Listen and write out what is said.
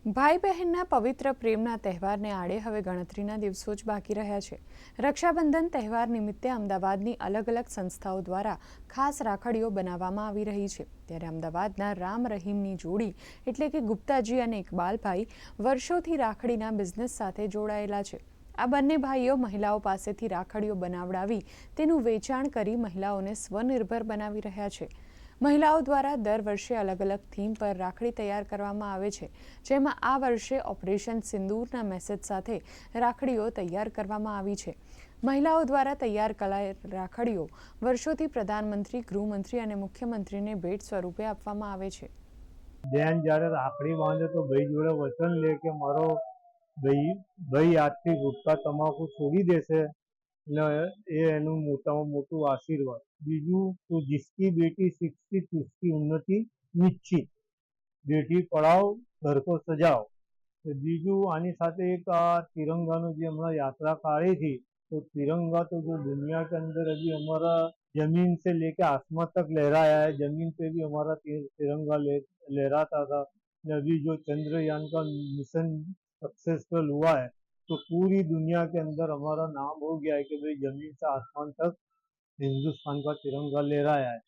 ભાઈ બહેનના પવિત્ર પ્રેમના તહેવારને આડે હવે ગણતરીના દિવસો જ બાકી રહ્યા છે। રક્ષાબંધન તહેવાર નિમિત્તે અમદાવાદની અલગ અલગ સંસ્થાઓ દ્વારા ખાસ રાખડીઓ બનાવવામાં આવી રહી છે। ત્યારે અમદાવાદના રામ રહીમની જોડી એટલે કે ગુપ્તાજી અને ઇકબાલભાઈ વર્ષોથી રાખડીના બિઝનેસ સાથે જોડાયેલા છે। આ બંને ભાઈઓ મહિલાઓ પાસેથી રાખડીઓ બનાવડાવી તેનું વેચાણ કરી મહિલાઓને સ્વનિર્ભર બનાવી રહ્યા છે। મહિલાઓ દ્વારા દર વર્ષે અલગ અલગ થીમ પર રાખડી તૈયાર કરવામાં આવે છે, જેમાં આ વર્ષે ઓપરેશન સિંદૂરના મેસેજ સાથે રાખડીઓ તૈયાર કરવામાં આવી છે। મહિલાઓ દ્વારા તૈયાર કરાયેલ રાખડીઓ વર્ષોથી પ્રધાનમંત્રી, ગૃહમંત્રી અને મુખ્યમંત્રીને ભેટ સ્વરૂપે આપવામાં આવે છે। બેન જ્યારે રાખડી બાંધે તો ભાઈ જોડે વચન લે કે મારો ભાઈ આજથી ગુટખા તમાકુ છોડી દેશે ને એ એનું મોટામાં મોટું આશીર્વાદ। બીજું તો जिसकी बेटी शिक्षित उसकी उन्नति निश्चित, बेटी पढ़ाओ घर को सजाओ। બીજું આની સાથે એક तिरंगाનું જે હમણાં યાત્રા કાઢી थी तो तिरंगा तो जो दुनिया के अंदर अभी हमारा जमीन से लेके आसमान तक लहराया है, जमीन पे भी हमारा तिरंगा लहराता था। अभी जो चंद्रयान का मिशन सक्सेसफुल हुआ है तो पूरी दुनिया के अंदर हमारा नाम हो गया है कि भाई जमीन से आसमान तक हिंदुस्तान का तिरंगा लहराया है।